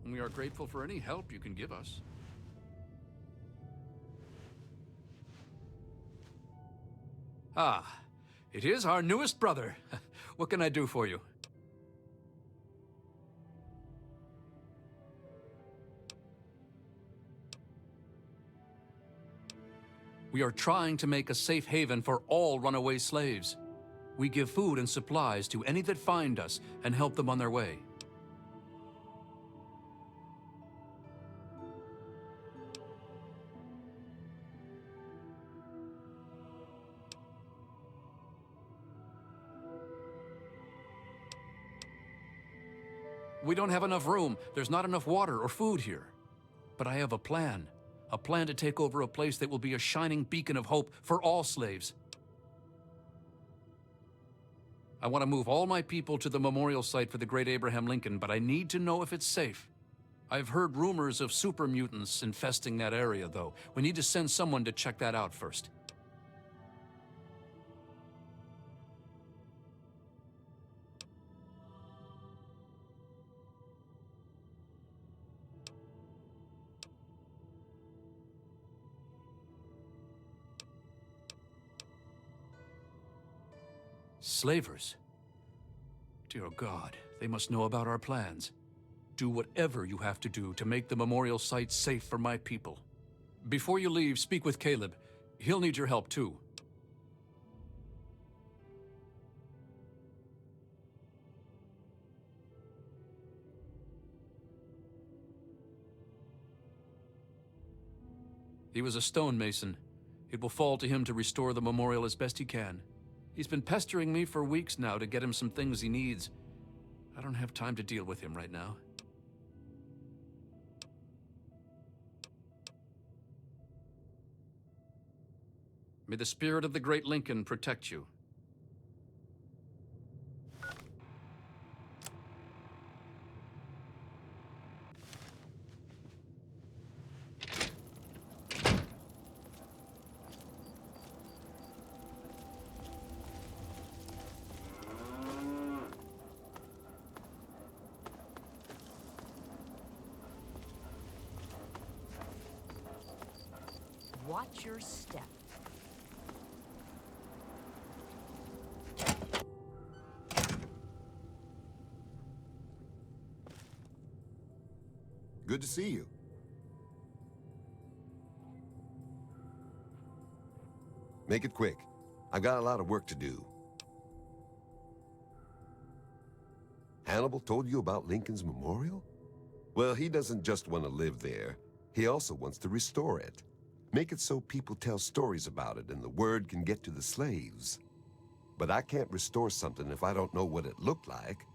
We are grateful for any help you can give us. Ah, it is our newest brother. What can I do for you? We are trying to make a safe haven for all runaway slaves. We give food and supplies to any that find us and help them on their way. We don't have enough room. There's not enough water or food here. But I have a plan to take over a place that will be a shining beacon of hope for all slaves. I want to move all my people to the memorial site for the great Abraham Lincoln, but I need to know if it's safe. I've heard rumors of super mutants infesting that area, though. We need to send someone to check that out first. Slavers? Dear God, they must know about our plans. Do whatever you have to do to make the memorial site safe for my people. Before you leave, speak with Caleb. He'll need your help too. He was a stonemason. It will fall to him to restore the memorial as best he can. He's been pestering me for weeks now to get him some things he needs. I don't have time to deal with him right now. May the spirit of the great Lincoln protect you. Watch your step. Good to see you. Make it quick. I got a lot of work to do. Hannibal told you about Lincoln's memorial? Well, he doesn't just want to live there. He also wants to restore it. Make it so people tell stories about it and the word can get to the slaves. But I can't restore something if I don't know what it looked like.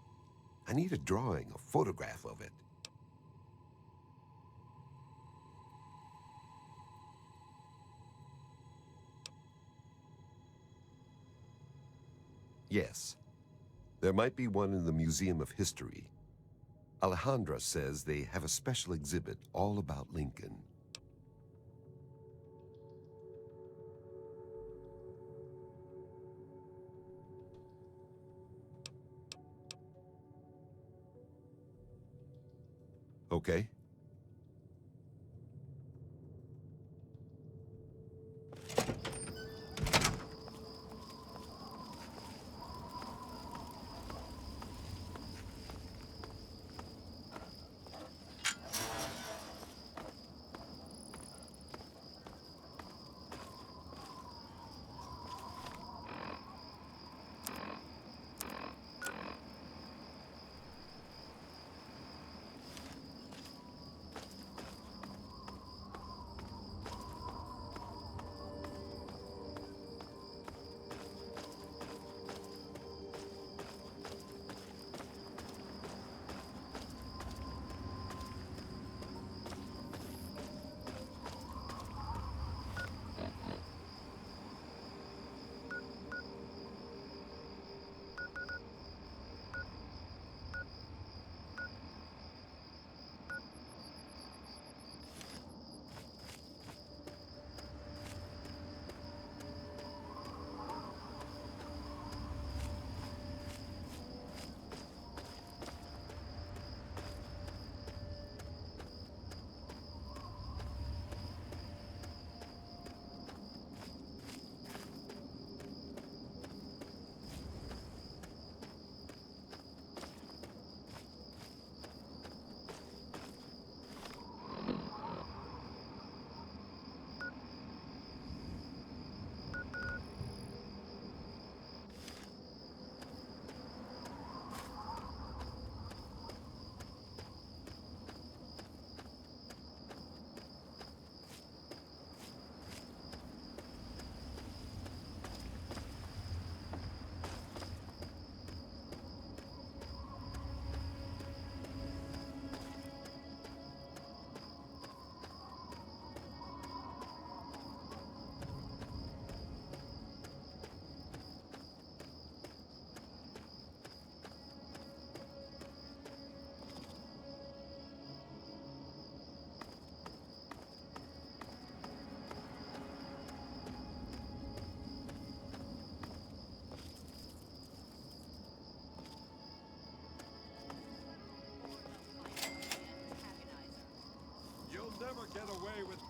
I need a drawing, a photograph of it. Yes. There might be one in the Museum of History. Alejandra says they have a special exhibit all about Lincoln. Okay.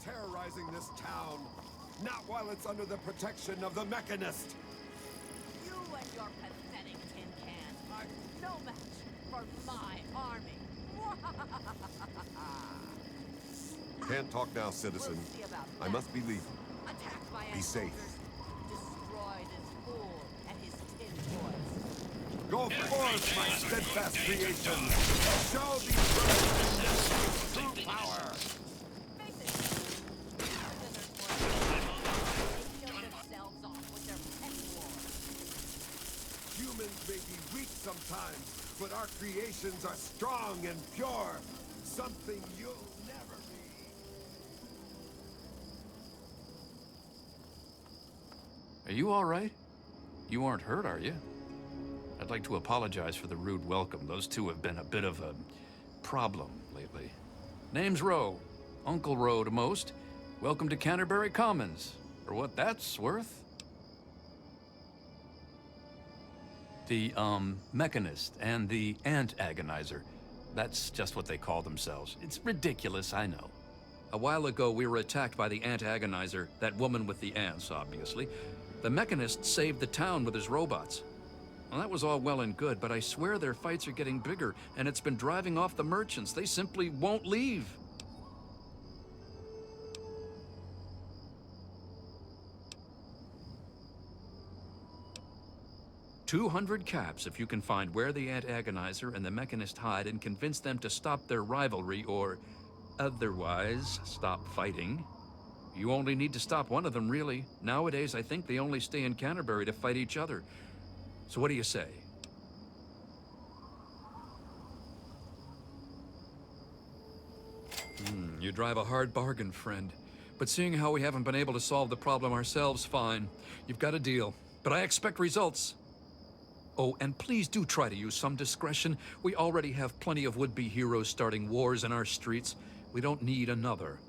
terrorizing this town. Not while it's under the protection of the Mechanist. You and your pathetic tin cans are no match for my army. Can't talk now, citizen. We'll see about I that. must be leaving. Attacked by Be safe. Destroy this fool and his tin toys. Go forth, my steadfast creation. Show these birds true power. Face it. Scissors for they kill themselves off with their pet wars. Humans may be weak sometimes, but our creations are strong and pure. Something you'll never be. Are you all right? You aren't hurt, are you? I'd like to apologize for the rude welcome. Those two have been a bit of a problem lately. Name's Rowe. Uncle Rowe to most. Welcome to Canterbury Commons. For what that's worth. The, Mechanist and the Ant Agonizer. That's just what they call themselves. It's ridiculous, I know. A while ago, we were attacked by the Ant Agonizer, that woman with the ants, obviously. The Mechanist saved the town with his robots. Well, that was all well and good, but I swear their fights are getting bigger, and it's been driving off the merchants. They simply won't leave. $200 caps if you can find where the Ant Agonizer and the Mechanist hide and convince them to stop their rivalry or otherwise stop fighting. You only need to stop one of them, really. Nowadays, I think they only stay in Canterbury to fight each other. So what do you say? You drive a hard bargain, friend. But seeing how we haven't been able to solve the problem ourselves, fine. You've got a deal. But I expect results. Oh, and please do try to use some discretion. We already have plenty of would-be heroes starting wars in our streets. We don't need another.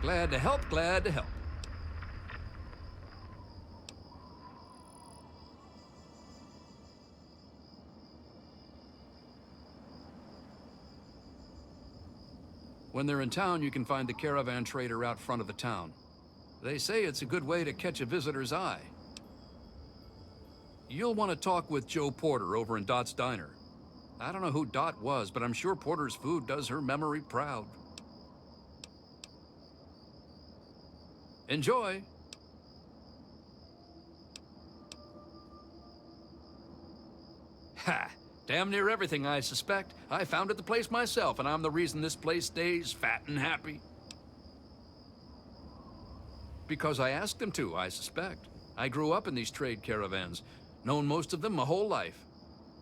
Glad to help, glad to help. When they're in town, you can find the caravan trader out front of the town. They say it's a good way to catch a visitor's eye. You'll want to talk with Joe Porter over in Dot's Diner. I don't know who Dot was, but I'm sure Porter's food does her memory proud. Enjoy! Ha! Damn near everything, I suspect. I founded the place myself, and I'm the reason this place stays fat and happy. Because I asked them to, I suspect. I grew up in these trade caravans, known most of them my whole life.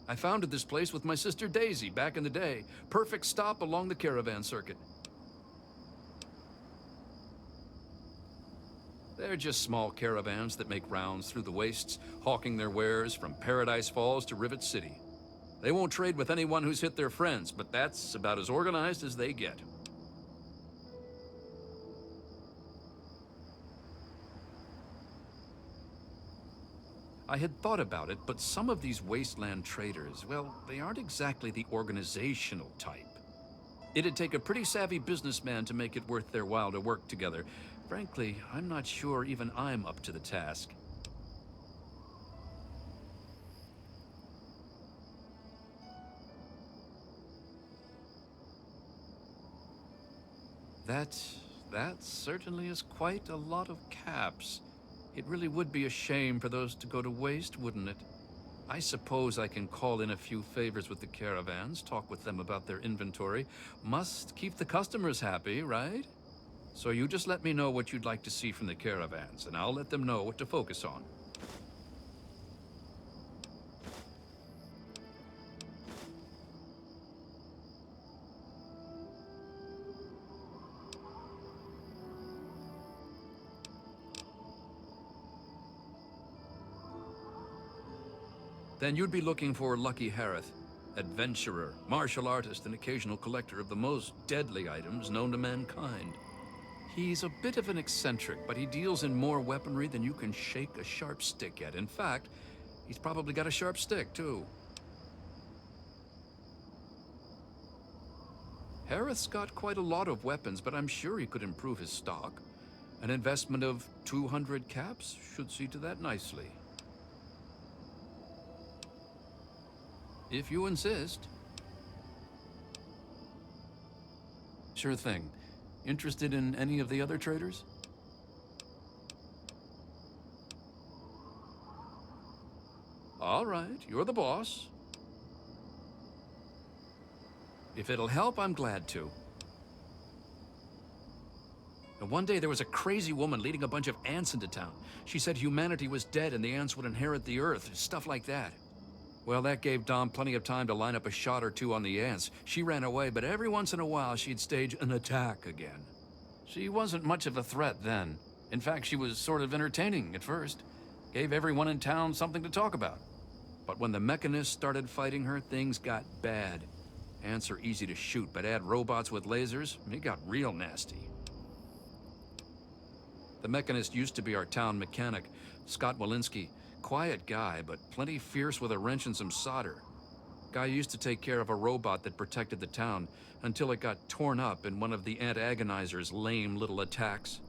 I founded this place with my sister Daisy back in the day. Perfect stop along the caravan circuit. They're just small caravans that make rounds through the wastes, hawking their wares from Paradise Falls to Rivet City. They won't trade with anyone who's hit their friends, but that's about as organized as they get. I had thought about it, but some of these wasteland traders, well, they aren't exactly the organizational type. It'd take a pretty savvy businessman to make it worth their while to work together. Frankly, I'm not sure even I'm up to the task. That certainly is quite a lot of caps. It really would be a shame for those to go to waste, wouldn't it? I suppose I can call in a few favors with the caravans, talk with them about their inventory. Must keep the customers happy, right? So you just let me know what you'd like to see from the caravans, and I'll let them know what to focus on. Then you'd be looking for Lucky Harith, adventurer, martial artist, and occasional collector of the most deadly items known to mankind. He's a bit of an eccentric, but he deals in more weaponry than you can shake a sharp stick at. In fact, he's probably got a sharp stick, too. Harith's got quite a lot of weapons, but I'm sure he could improve his stock. An investment of 200 caps should see to that nicely. If you insist. Sure thing. Interested in any of the other traders? All right, you're the boss. If it'll help, I'm glad to. And one day there was a crazy woman leading a bunch of ants into town. She said humanity was dead and the ants would inherit the earth, stuff like that. Well, that gave Dom plenty of time to line up a shot or two on the ants. She ran away, but every once in a while she'd stage an attack again. She wasn't much of a threat then. In fact, she was sort of entertaining at first. Gave everyone in town something to talk about. But when the mechanists started fighting her, things got bad. Ants are easy to shoot, but add robots with lasers, it got real nasty. The mechanist used to be our town mechanic, Scott Walensky. Quiet guy, but plenty fierce with a wrench and some solder. Guy used to take care of a robot that protected the town until it got torn up in one of the Ant Agonizer's lame little attacks.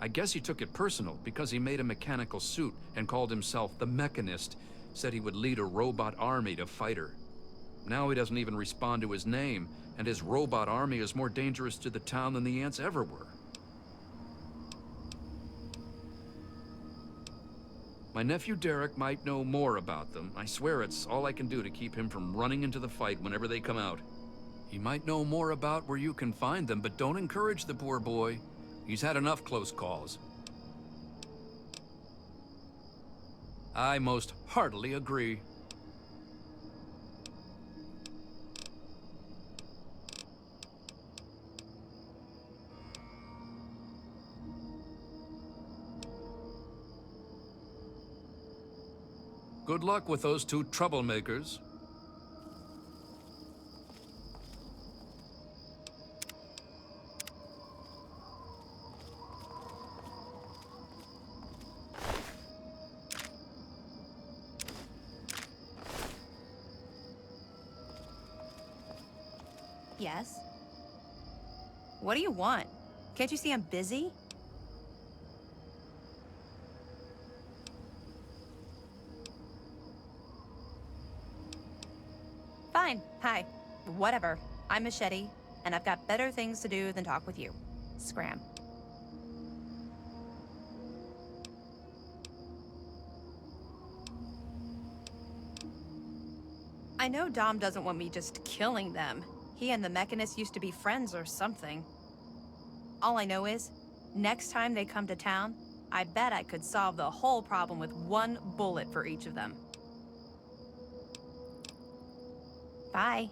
I guess he took it personal because he made a mechanical suit and called himself the Mechanist, said he would lead a robot army to fight her. Now he doesn't even respond to his name, and his robot army is more dangerous to the town than the ants ever were. My nephew Derek might know more about them. I swear it's all I can do to keep him from running into the fight whenever they come out. He might know more about where you can find them, but don't encourage the poor boy. He's had enough close calls. I most heartily agree. Good luck with those two troublemakers. Yes? What do you want? Can't you see I'm busy? Fine. Hi. Whatever. I'm Machete, and I've got better things to do than talk with you. Scram. I know Dom doesn't want me just killing them. He and the Mechanist used to be friends or something. All I know is, next time they come to town, I bet I could solve the whole problem with one bullet for each of them. Bye.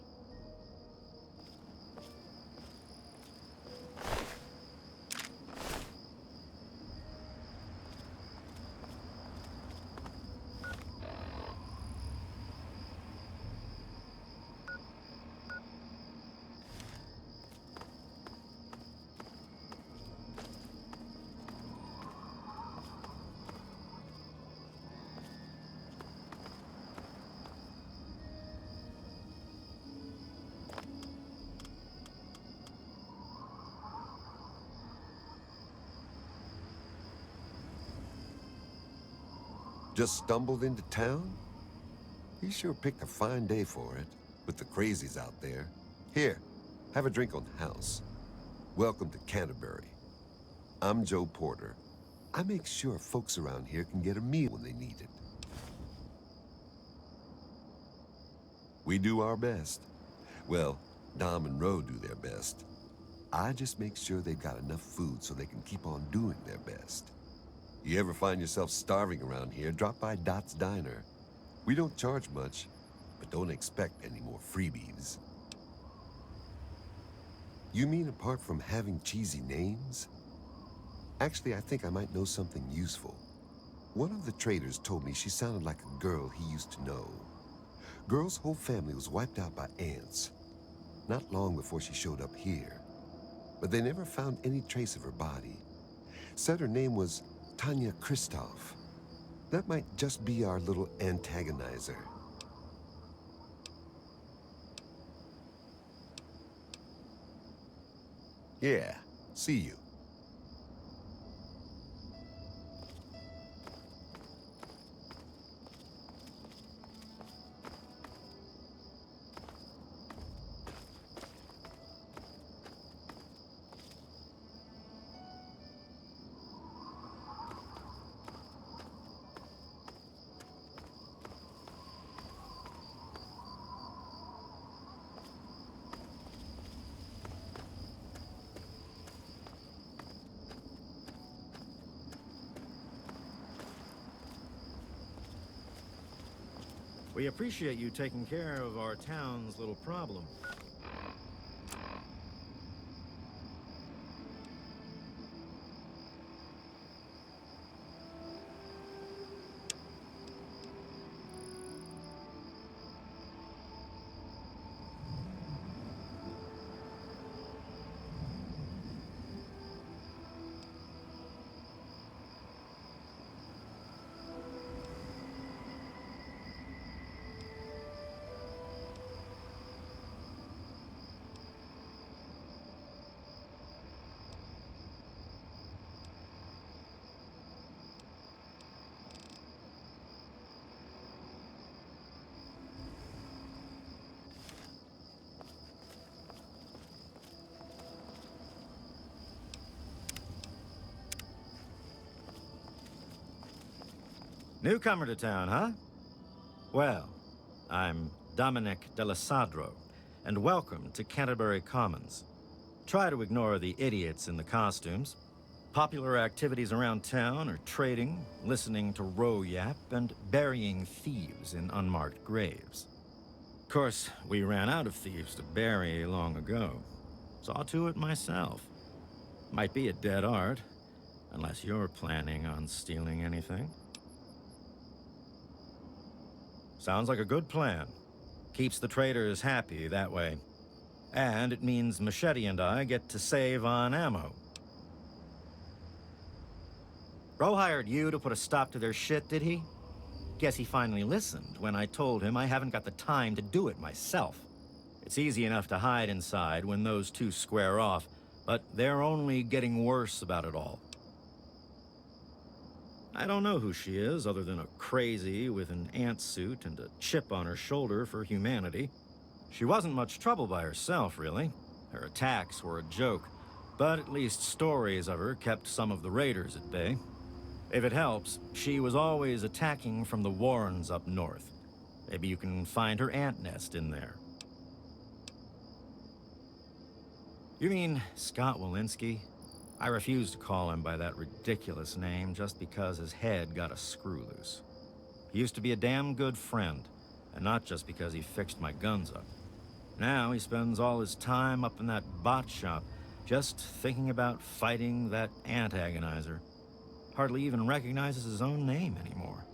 Just stumbled into town? He sure picked a fine day for it, with the crazies out there. Here, have a drink on the house. Welcome to Canterbury. I'm Joe Porter. I make sure folks around here can get a meal when they need it. We do our best. Well, Dom and Ro do their best. I just make sure they've got enough food so they can keep on doing their best. You ever find yourself starving around here, drop by Dot's Diner. We don't charge much, but don't expect any more freebies. You mean apart from having cheesy names? Actually, I think I might know something useful. One of the traders told me she sounded like a girl he used to know. Girl's whole family was wiped out by ants, not long before she showed up here. But they never found any trace of her body. Said her name was Tanya Kristoff. That might just be our little antagonizer. Yeah, see you. We appreciate you taking care of our town's little problem. Newcomer to town, huh? Well, I'm Dominic Delasadro, and welcome to Canterbury Commons. Try to ignore the idiots in the costumes. Popular activities around town are trading, listening to row yap, and burying thieves in unmarked graves. Of course, we ran out of thieves to bury long ago. Saw to it myself. Might be a dead art, unless you're planning on stealing anything. Sounds like a good plan. Keeps the traders happy that way. And it means Machete and I get to save on ammo. Ro hired you to put a stop to their shit, did he? Guess he finally listened when I told him I haven't got the time to do it myself. It's easy enough to hide inside when those two square off, but they're only getting worse about it all. I don't know who she is, other than a crazy with an ant suit and a chip on her shoulder for humanity. She wasn't much trouble by herself, really. Her attacks were a joke, but at least stories of her kept some of the raiders at bay. If it helps, she was always attacking from the Warrens up north. Maybe you can find her ant nest in there. You mean Scott Walensky? I refuse to call him by that ridiculous name just because his head got a screw loose. He used to be a damn good friend, and not just because he fixed my guns up. Now he spends all his time up in that bot shop, just thinking about fighting that ant agonizer. Hardly even recognizes his own name anymore.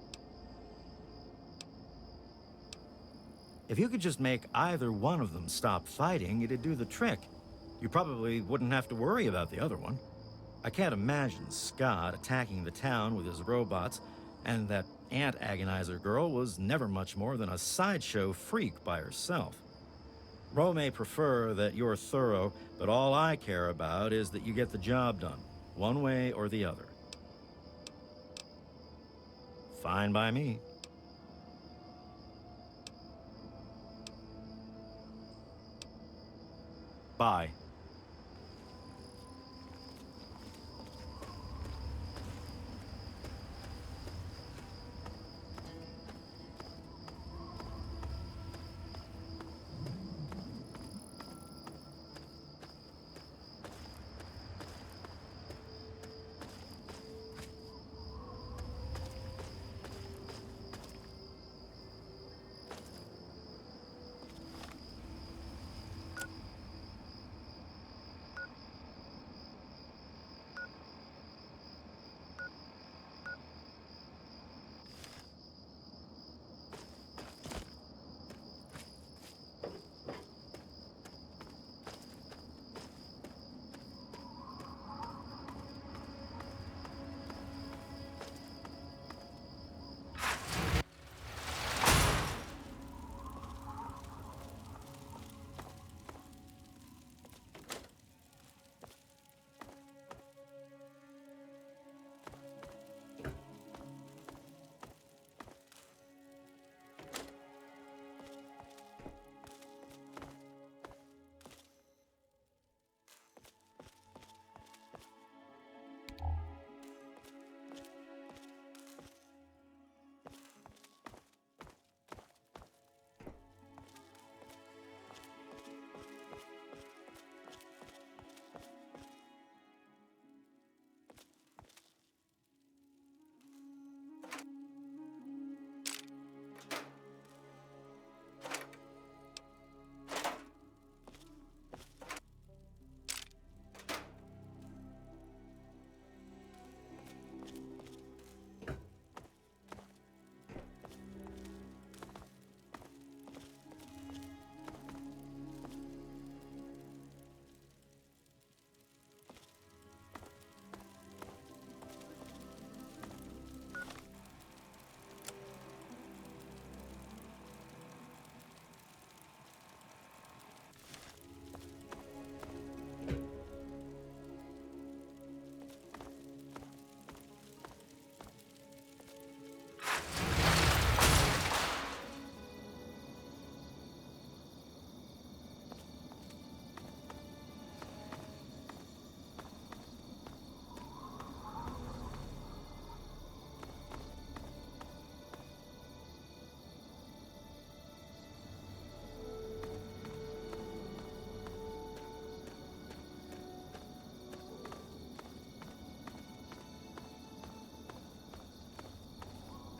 If you could just make either one of them stop fighting, it'd do the trick. You probably wouldn't have to worry about the other one. I can't imagine Scott attacking the town with his robots, and that ant agonizer girl was never much more than a sideshow freak by herself. Ro may prefer that you're thorough, but all I care about is that you get the job done, one way or the other. Fine by me. Bye.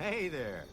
Hey there.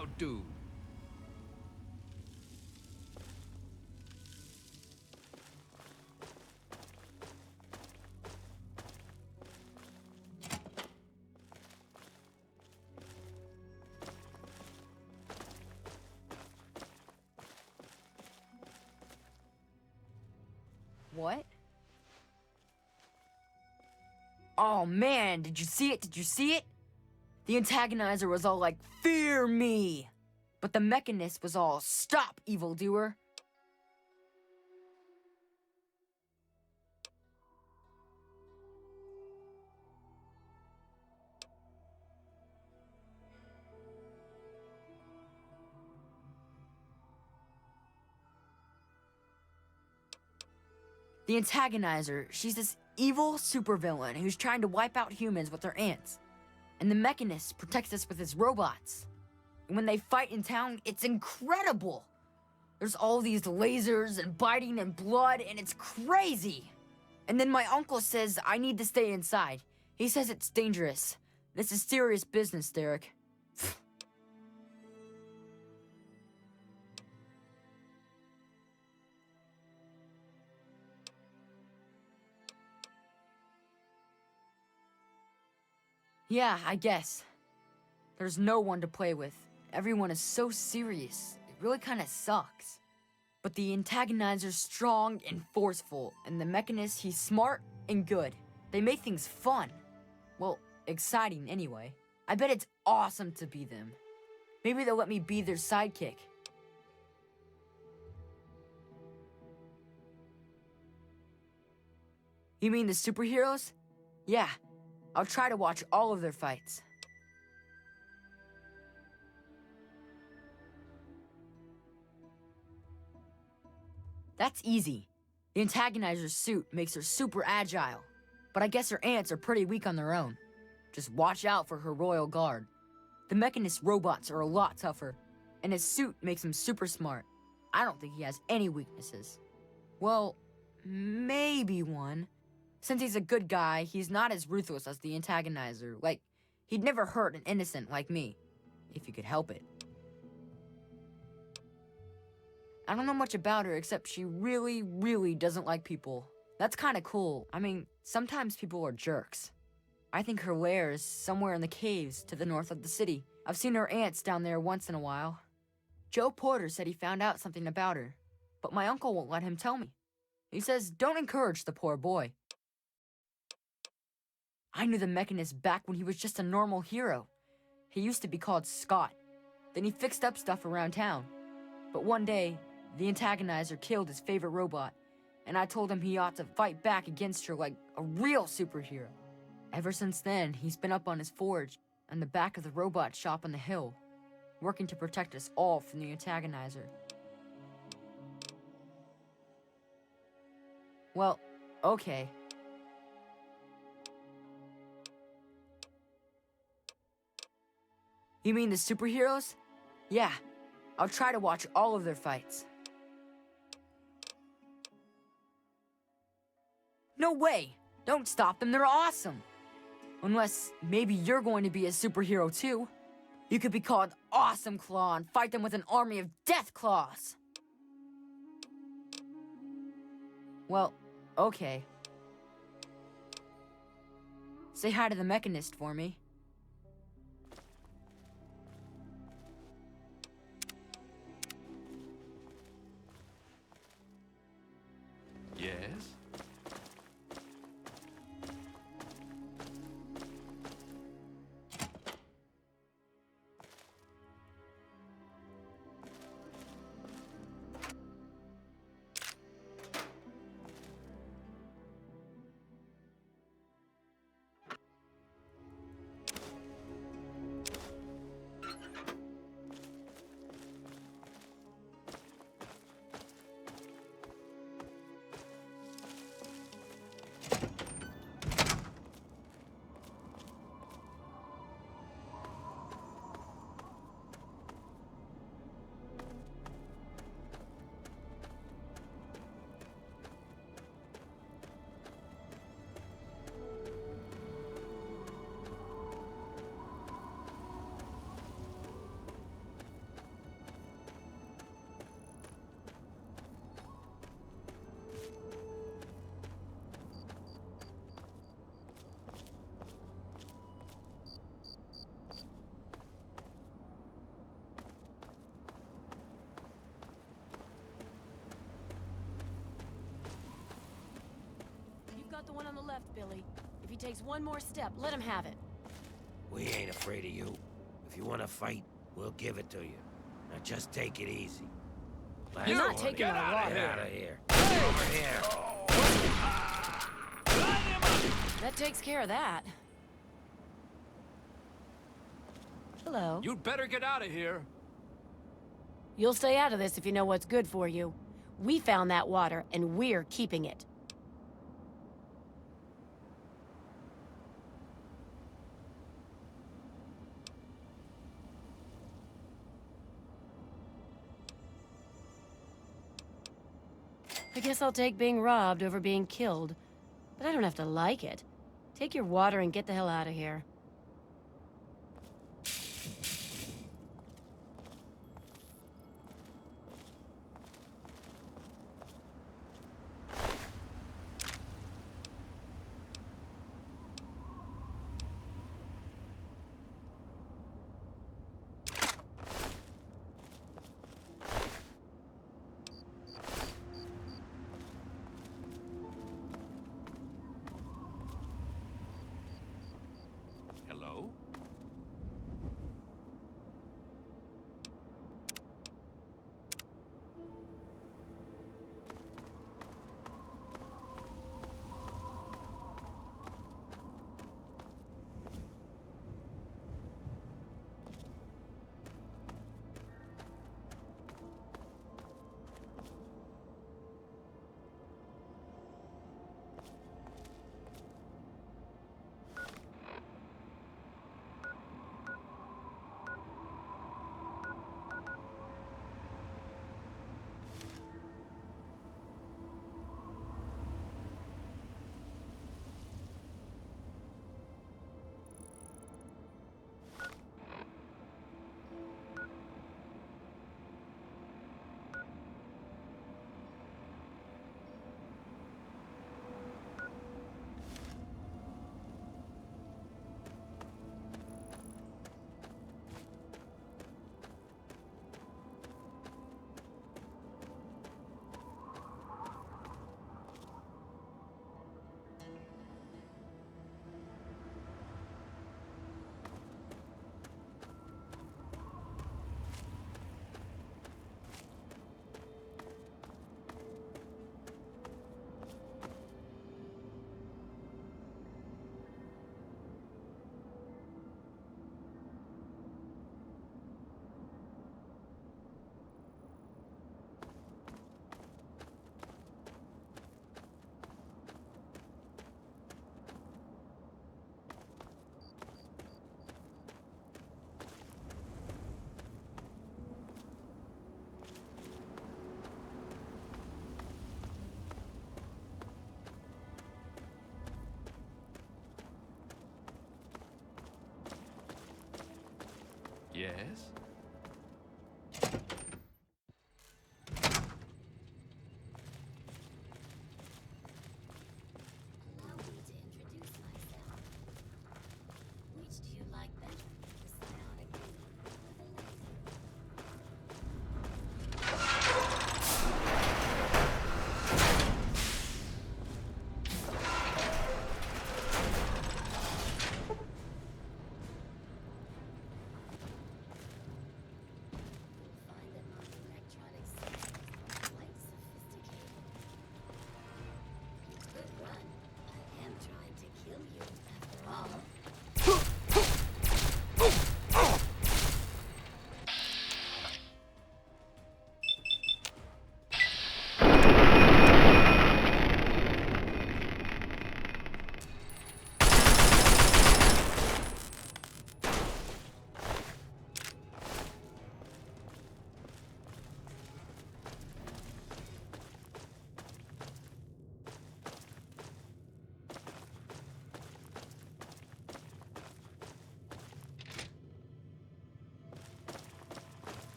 How do? What? Oh man, did you see it? Did you see it? The antagonizer was all like, "Fear me!" But the mechanist was all, "Stop, evildoer!" The antagonizer, she's this evil supervillain who's trying to wipe out humans with her ants. And the mechanist protects us with his robots. And when they fight in town, it's incredible! There's all these lasers and biting and blood, and it's crazy! And then my uncle says I need to stay inside. He says it's dangerous. This is serious business, Derek. Yeah, I guess. There's no one to play with. Everyone is so serious. It really kind of sucks. But the antagonizer's strong and forceful, and the mechanist, he's smart and good. They make things fun. Well, exciting anyway. I bet it's awesome to be them. Maybe they'll let me be their sidekick. You mean the superheroes? Yeah, I'll try to watch all of their fights. That's easy. The antagonizer's suit makes her super agile, but I guess her ants are pretty weak on their own. Just watch out for her royal guard. The mechanist robots are a lot tougher, and his suit makes him super smart. I don't think he has any weaknesses. Well, maybe one. Since he's a good guy, he's not as ruthless as the antagonizer. Like, he'd never hurt an innocent like me, if he could help it. I don't know much about her except she really, really doesn't like people. That's kind of cool. I mean, sometimes people are jerks. I think her lair is somewhere in the caves to the north of the city. I've seen her aunts down there once in a while. Joe Porter said he found out something about her, but my uncle won't let him tell me. He says, don't encourage the poor boy. I knew the Mechanist back when he was just a normal hero. He used to be called Scott. Then he fixed up stuff around town. But one day, the antagonizer killed his favorite robot, and I told him he ought to fight back against her like a real superhero. Ever since then, he's been up on his forge and the back of the robot shop on the hill, working to protect us all from the antagonizer. Well, okay. You mean the superheroes? Yeah, I'll try to watch all of their fights. No way! Don't stop them, they're awesome! Unless maybe you're going to be a superhero too. You could be called Awesome Claw and fight them with an army of Death Claws. Well, okay. Say hi to the Mechanist for me. Yes? You've got the one on the left, Billy. If he takes one more step, let him have it. We ain't afraid of you. If you want to fight, we'll give it to you. Now just take it easy. You're not taking our water. Get out of here. Over here. That takes care of that. Hello. You'd better get out of here. You'll stay out of this if you know what's good for you. We found that water, and we're keeping it. I guess I'll take being robbed over being killed. But I don't have to like it. Take your water and get the hell out of here.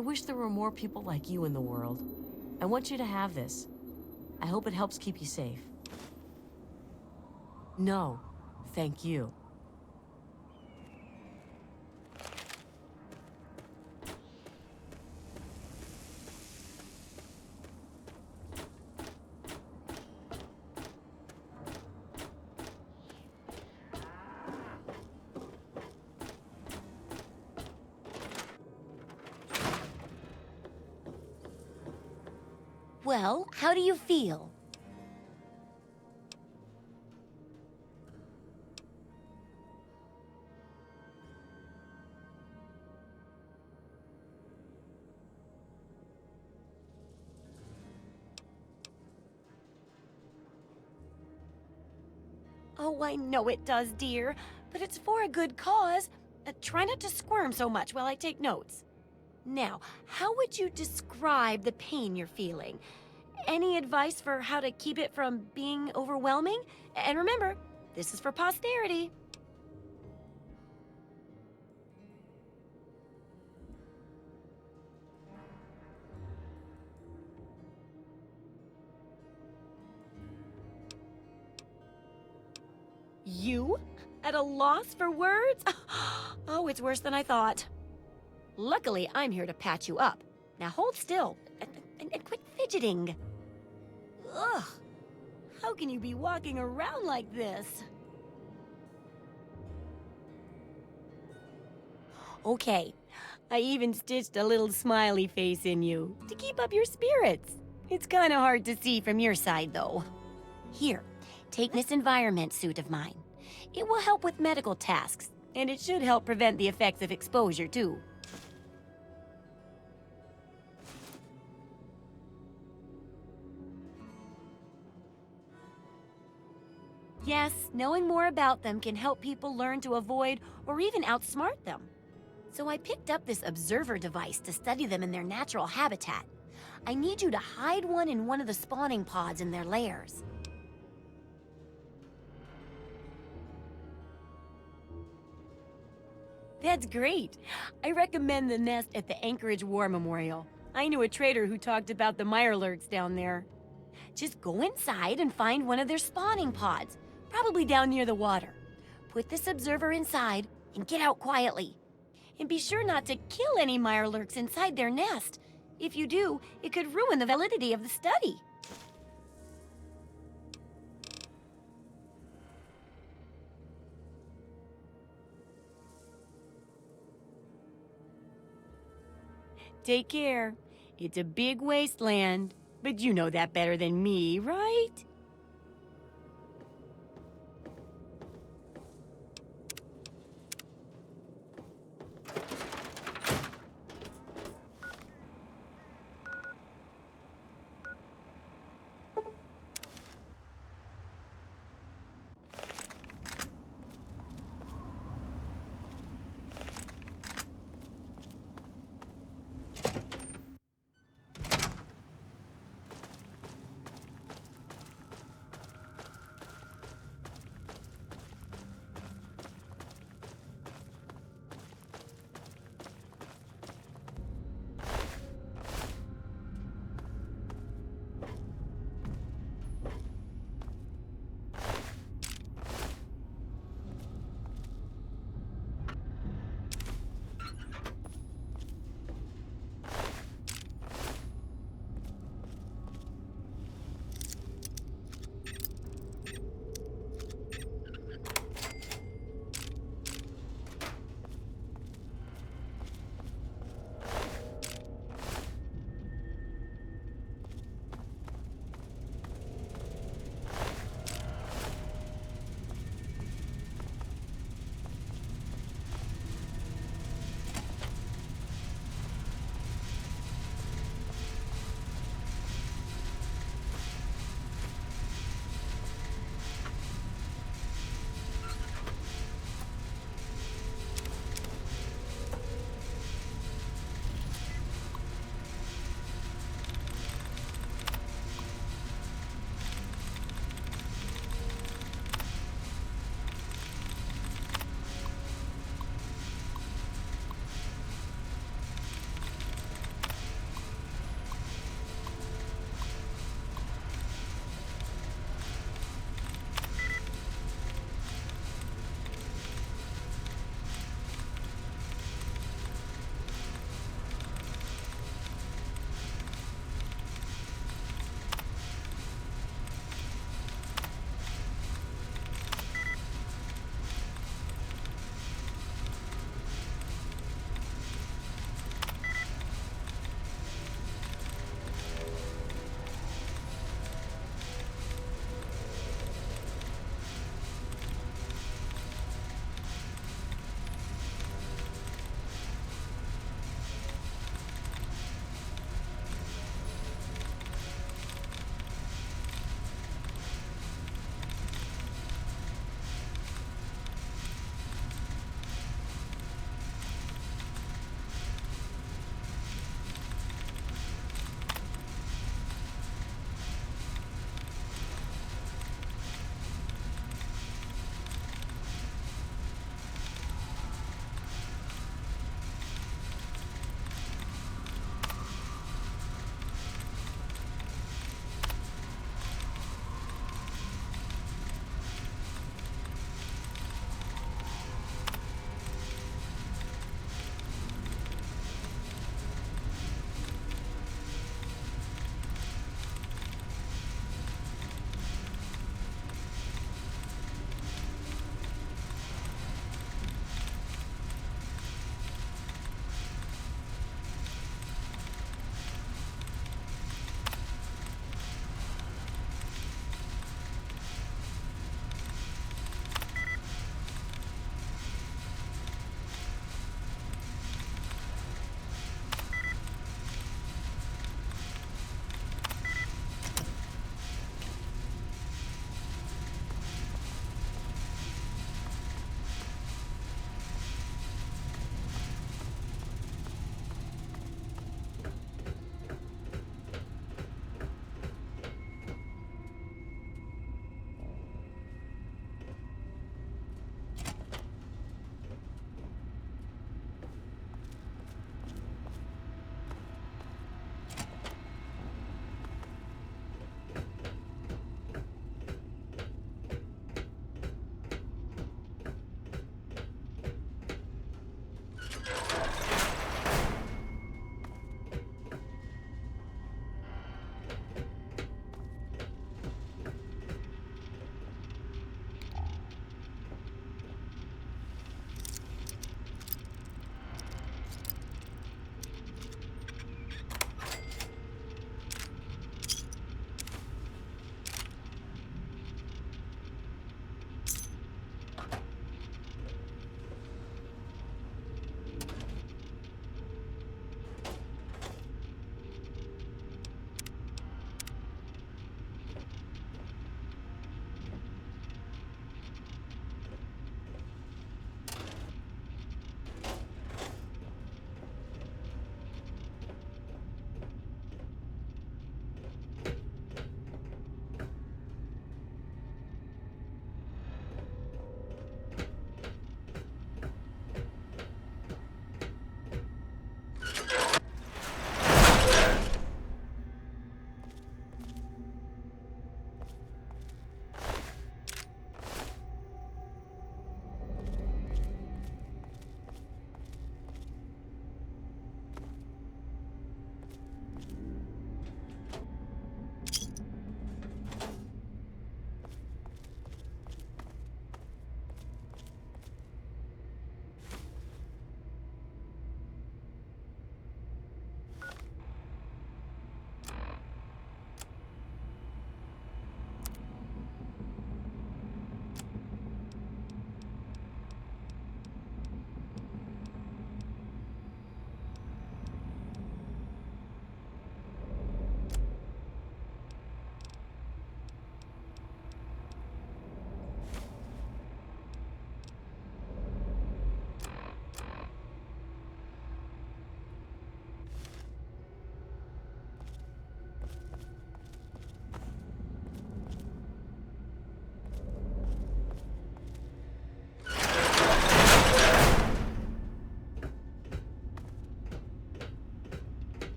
I wish there were more people like you in the world. I want you to have this. I hope it helps keep you safe. No, thank you. Well, how do you feel? Oh, I know it does, dear, but it's for a good cause. Try not to squirm so much while I take notes. Now, how would you describe the pain you're feeling? Any advice for how to keep it from being overwhelming? And remember, this is for posterity. You? At a loss for words? Oh, it's worse than I thought. Luckily, I'm here to patch you up. Now hold still and quit fidgeting. Ugh. How can you be walking around like this? Okay, I even stitched a little smiley face in you to keep up your spirits. It's kind of hard to see from your side, though. Here, take this environment suit of mine. It will help with medical tasks, and it should help prevent the effects of exposure, too. Yes, knowing more about them can help people learn to avoid or even outsmart them. So I picked up this observer device to study them in their natural habitat. I need you to hide one in one of the spawning pods in their lairs. That's great. I recommend the nest at the Anchorage War Memorial. I knew a trader who talked about the mirelurks down there. Just go inside and find one of their spawning pods, probably down near the water. Put this observer inside and get out quietly. And be sure not to kill any mirelurks inside their nest. If you do, it could ruin the validity of the study. Take care. It's a big wasteland, but you know that better than me, right?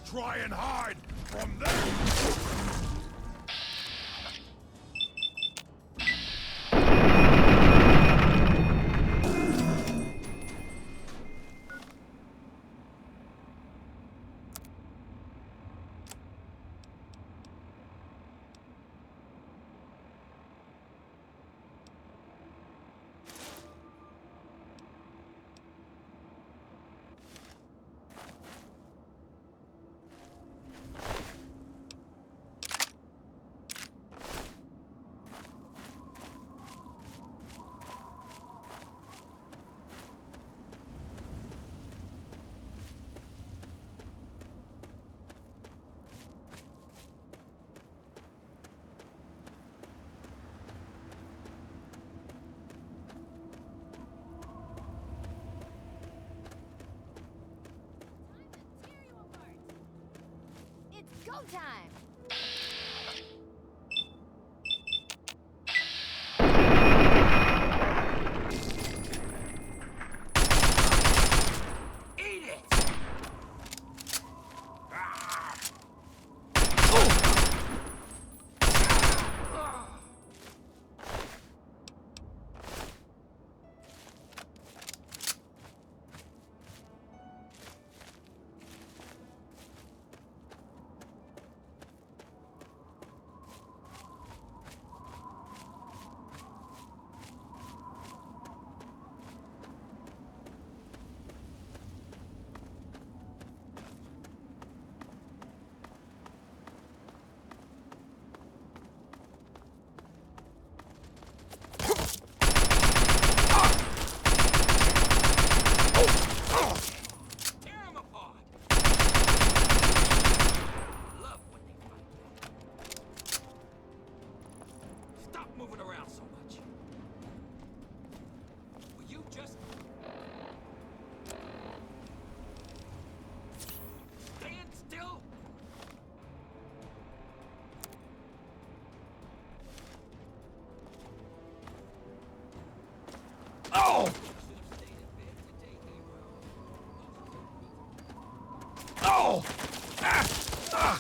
try and hide from them! It's go time! Oh! Oh! Ah! Ah!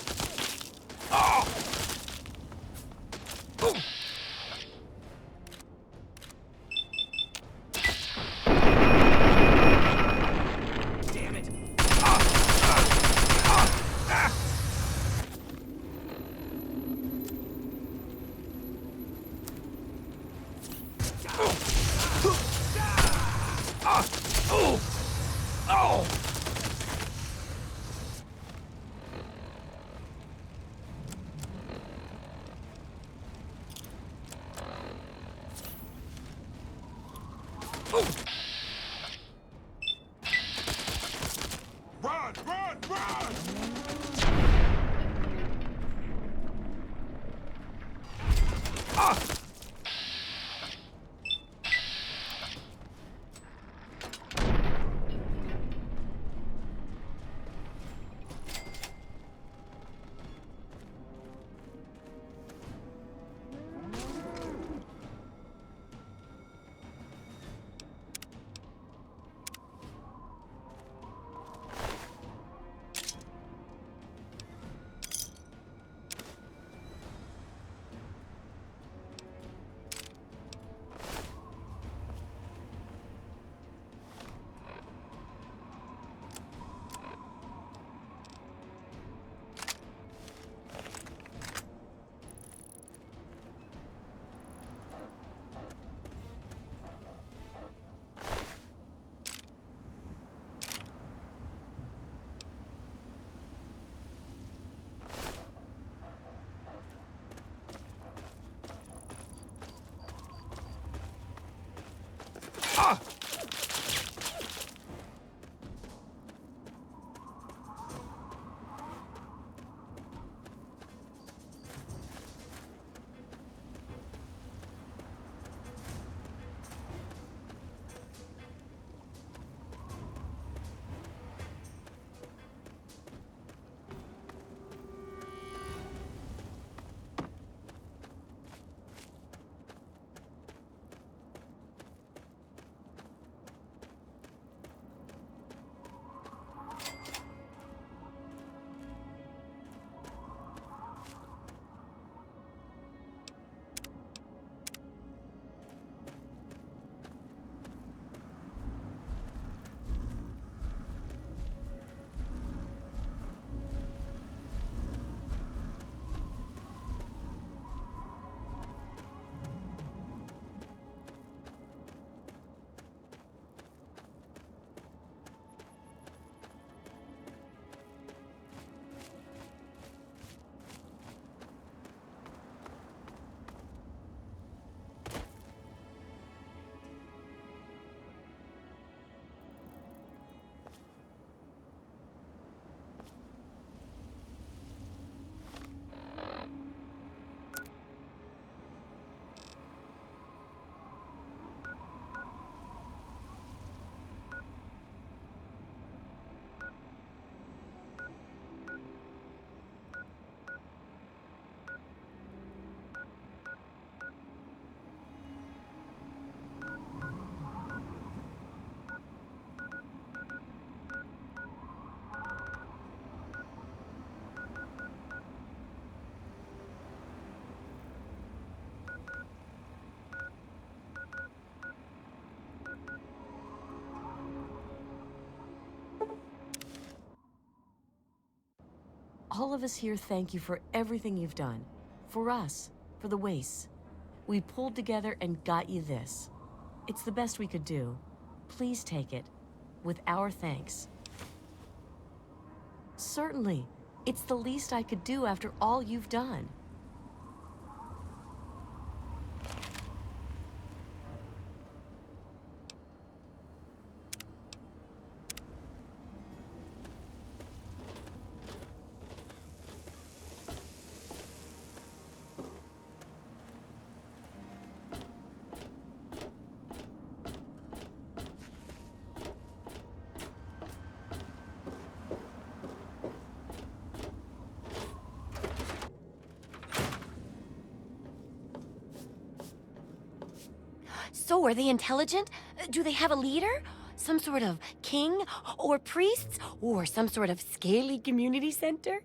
Oh! Ooh. Damn it! Ah! Ah! Ah! Ah! Oh! Oh! Run! Run! Run! Ah! Ah! All of us here thank you for everything you've done. For us, for the wastes. We pulled together and got you this. It's the best we could do. Please take it, with our thanks. Certainly. It's the least I could do after all you've done. So, are they intelligent? Do they have a leader? Some sort of king? Or priests? Or some sort of scaly community center?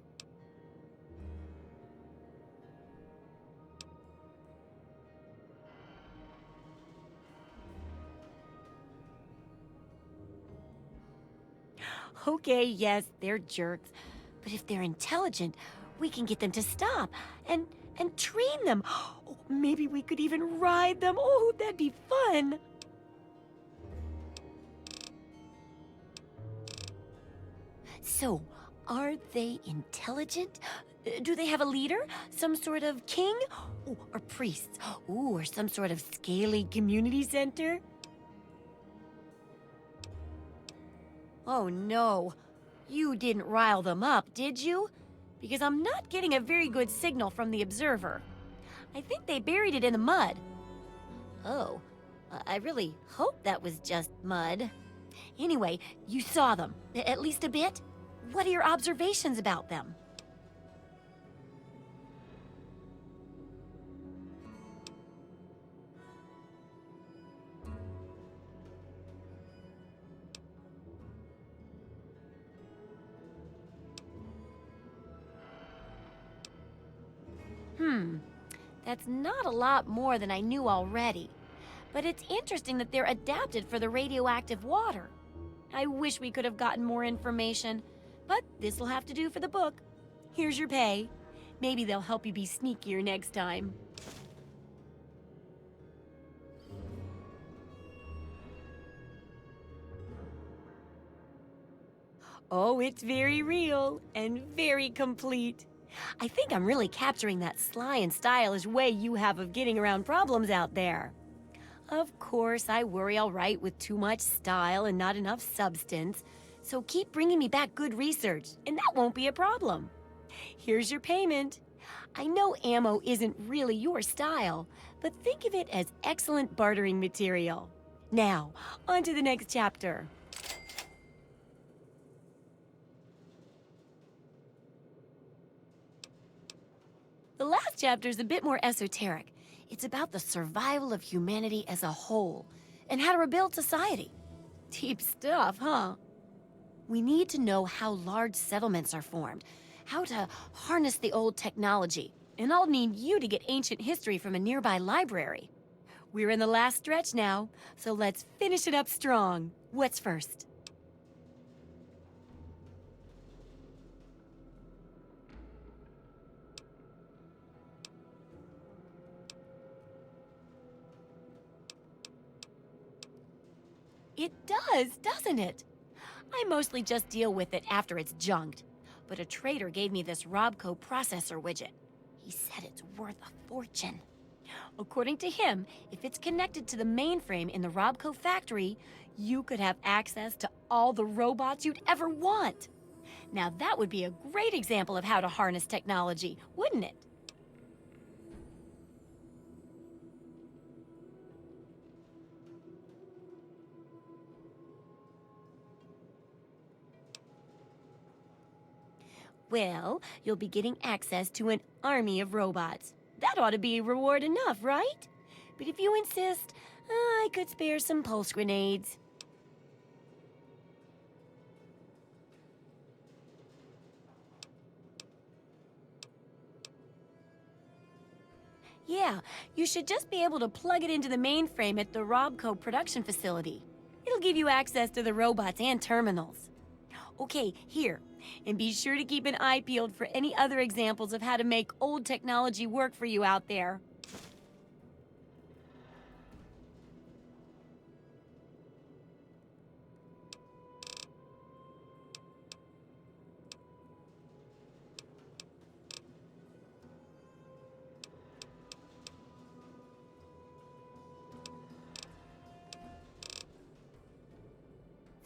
Okay, yes, they're jerks. But if they're intelligent, we can get them to stop and train them. Oh, maybe we could even ride them. Oh, that'd be fun. So, are they intelligent? Do they have a leader? Some sort of king? Ooh, or priests? Ooh, or some sort of scaly community center? Oh no, you didn't rile them up, did you? Because I'm not getting a very good signal from the observer. I think they buried it in the mud. Oh, I really hope that was just mud. Anyway, you saw them, at least a bit? What are your observations about them? That's not a lot more than I knew already. But it's interesting that they're adapted for the radioactive water. I wish we could have gotten more information, but this'll have to do for the book. Here's your pay. Maybe they'll help you be sneakier next time. Oh, it's very real and very complete. I think I'm really capturing that sly and stylish way you have of getting around problems out there. Of course, I worry I'll write with too much style and not enough substance, so keep bringing me back good research, and that won't be a problem. Here's your payment. I know ammo isn't really your style, but think of it as excellent bartering material. Now, on to the next chapter. The last chapter is a bit more esoteric. It's about the survival of humanity as a whole and how to rebuild society. Deep stuff, huh? We need to know how large settlements are formed, how to harness the old technology, and I'll need you to get ancient history from a nearby library. We're in the last stretch now, so let's finish it up strong. What's first? It does, doesn't it? I mostly just deal with it after it's junked. But a trader gave me this Robco processor widget. He said it's worth a fortune. According to him, if it's connected to the mainframe in the Robco factory, you could have access to all the robots you'd ever want. Now that would be a great example of how to harness technology, wouldn't it? Well, you'll be getting access to an army of robots. That ought to be reward enough, right? But if you insist, I could spare some pulse grenades. Yeah, you should just be able to plug it into the mainframe at the Robco production facility. It'll give you access to the robots and terminals. Okay, here. And be sure to keep an eye peeled for any other examples of how to make old technology work for you out there.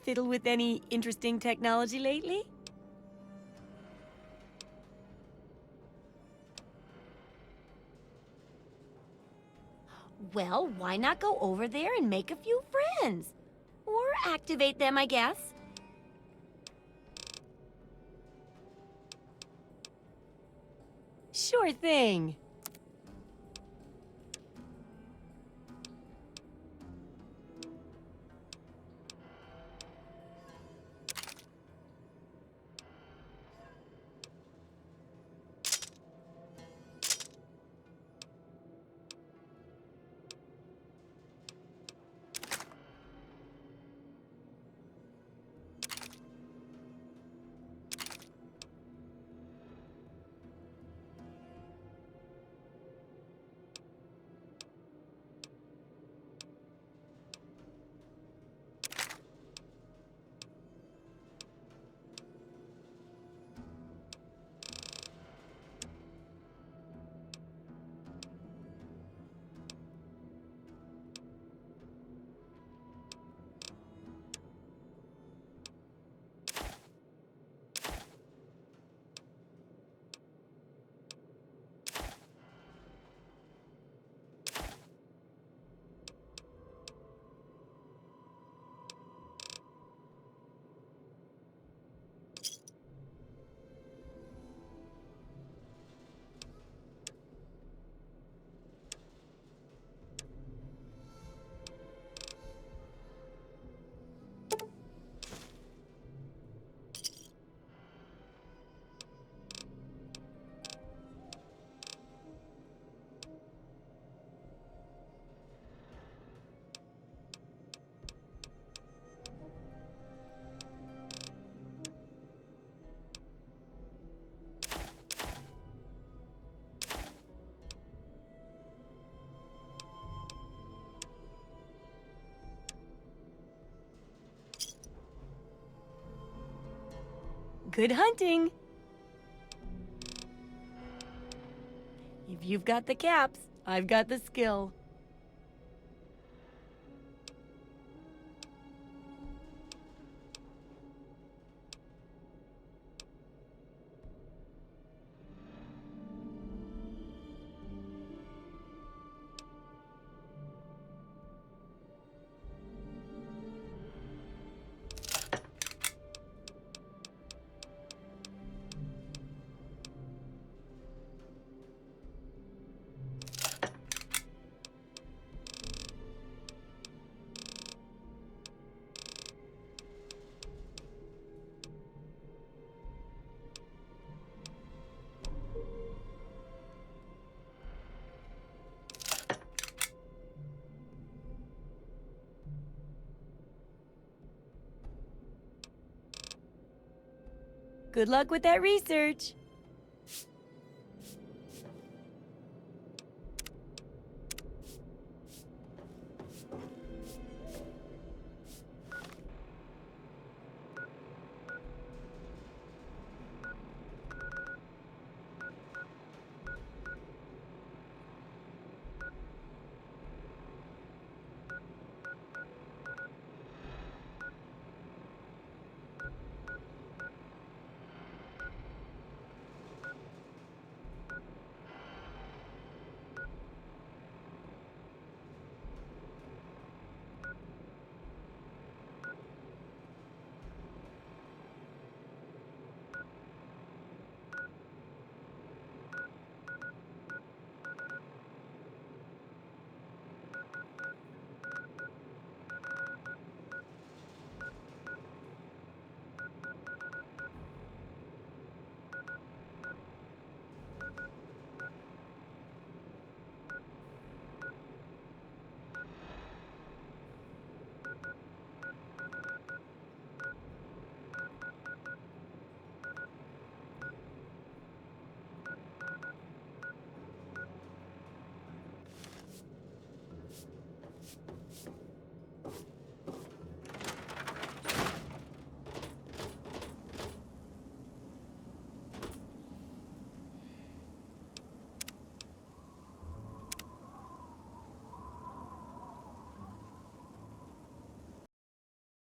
Fiddle with any interesting technology lately? Well, why not go over there and make a few friends? Or activate them, I guess. Sure thing. Good hunting! If you've got the caps, I've got the skill. Good luck with that research.